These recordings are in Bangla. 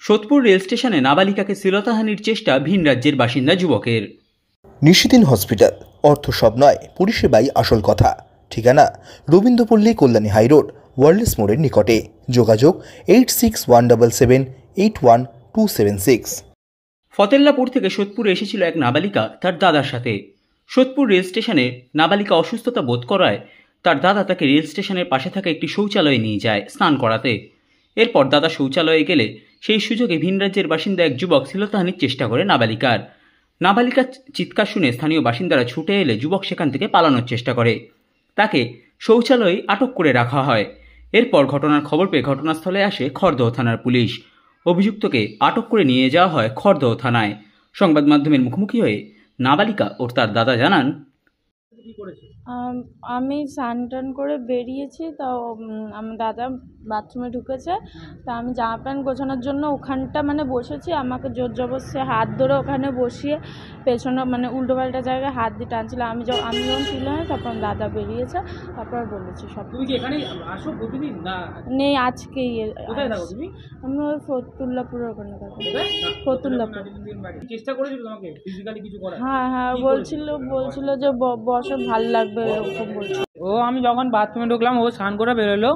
সোদপুর রেল স্টেশনে নাবালিকাকে শ্লীলতাহানির চেষ্টা ভিন রাজ্যের বাসিন্দা যুবকের। নিশিদিন হসপিটাল, অর্থ সব নয়, পরিষেবাই আসল কথা। ঠিকানা রবীন্দ্রপল্লী, কল্যাণী হাইরোড, ওয়ার্ল্ডস মোড়ের নিকটে। যোগাযোগ 8617781276। ফতেল্লাপুর থেকে সোদপুরে এসেছিল এক নাবালিকা তার দাদার সাথে। সোদপুর রেল স্টেশনে নাবালিকা অসুস্থতা বোধ করায় তার দাদা তাকে রেল স্টেশনের পাশে থাকা একটি শৌচালয়ে নিয়ে যায় স্নান করাতে। এরপর দাদা শৌচালয়ে গেলে সেই সুযোগে ভিন রাজ্যের বাসিন্দা এক যুবক শ্লীলতাহানির চেষ্টা করে নাবালিকার চিৎকার শুনে স্থানীয় বাসিন্দারা ছুটে এলে যুবক সেখান থেকে পালানোর চেষ্টা করে। তাকে শৌচালয়ে আটক করে রাখা হয়। এরপর ঘটনার খবর পেয়ে ঘটনাস্থলে আসে খড়দহ থানার পুলিশ। অভিযুক্তকে আটক করে নিয়ে যাওয়া হয় খড়দহ থানায়। সংবাদ মাধ্যমের মুখোমুখি হয়ে নাবালিকা ও তার দাদা জানান, আমি স্নান টান করে বেরিয়েছি, তো আমার দাদা বাথরুমে ঢুকেছে। তা আমি জামা প্যান্ট গোছানোর জন্য ওখানটা বসেছি। আমাকে জোর জবরদস্তি হাত ধরে ওখানে বসিয়ে পেছনে উল্টোপাল্টা জায়গায় হাত দিয়ে টানছিল। আমি যখন ছিল না, তখন দাদা বেরিয়েছে, তারপর বলেছি সব। তুমি কি এখানে আসো প্রতিদিন না? নেই, আজকেই। কোথায় থাকো তুমি? আমি ওই ফতুল্লাপুরের ওখানে থাকি। ফতুল্লাপুর। চেষ্টা করেছিল তোমাকে ফিজিক্যালি কিছু করার? হ্যাঁ, বলছিল যে বসে ভালো লাগবে, এরকম বলছিল। আমি যখন বাথরুমে ঢুকলাম, ও স্নান করে বেরোলো।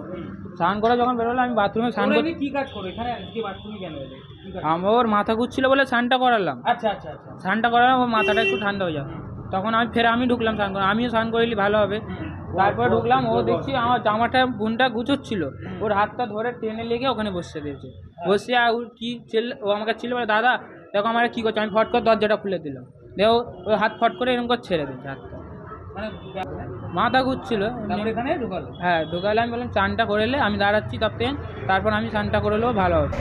যখন বেরোলো, আমি বাথরুমে স্নান করে। কি কাজ করো এখানে? আজকে বাথরুমে কেন এলে? ওর মাথা ঘুরছিল বলে স্নানটা করালাম। আচ্ছা। স্নানটা করালাম, ওর মাথাটা একটু ঠান্ডা হয়ে যাবে। তখন আমি ঢুকলাম স্নান করে। আমিও স্নান করলে ভালো হবে। তারপরে ঢুকলাম, ও দেখছি আমার জামাটা বুনটা গুছোচ্ছিল। ওর হাতটা ধরে টেনে লেগে ওখানে বসে দিয়েছে। বসে ও আমাকে ছিল বলে, দাদা দেখো আমার কী করছে। আমি ফট করে দরজাটা খুলে দিলাম। দেখো ওই হাত ফট করে এরকম করে ছেড়ে দিয়েছে হাতটা। মাথা ঘুরছিল। হ্যাঁ, ঢুকালে। আমি বললাম স্নানটা করে এলে আমি দাঁড়াচ্ছি, তারপর আমি স্নানটা করে এলেও ভালো হবে।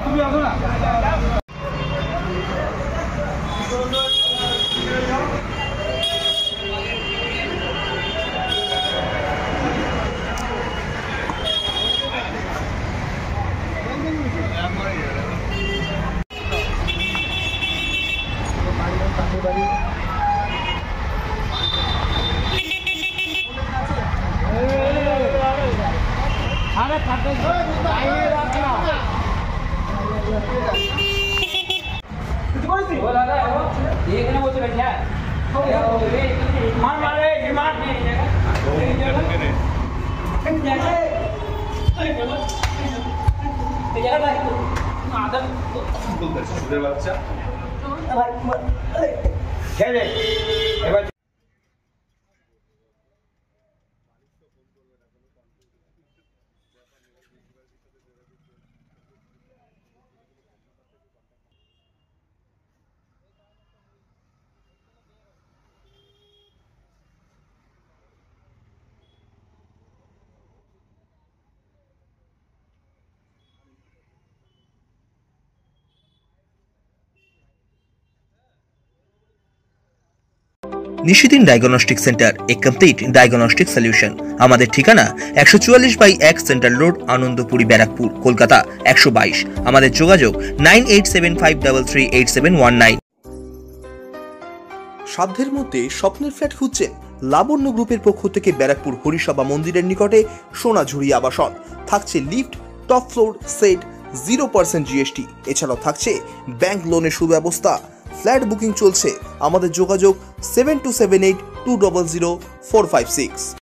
তুমি আসো না। এখানে বসে রয়েছে। বাচ্চা নিশিদিন ডায়াগনস্টিক সেন্টার, এ কমপ্লিট ডায়াগনস্টিক সলিউশন। আমাদের ঠিকানা 144/1 সেন্ট্রাল রোড, আনন্দপুরি, ব্যারাকপুর, কলকাতা 122। আমাদের যোগাযোগ 9875338719। সাধ্যের মধ্যে স্বপ্নের ফ্ল্যাট খুঁজছেন? লাবণ্য গ্রুপের পক্ষ থেকে ব্যারাকপুর হরিসভা মন্দিরের নিকটে সোনাঝুরি আবাসন। থাকছে lift, top floor, set, 0% GST। এছাড়াও থাকছে ব্যাংক লোনের সুব্যবস্থা। ফ্ল্যাট বুকিং চলছে। আমাদের যোগাযোগ 7278200456।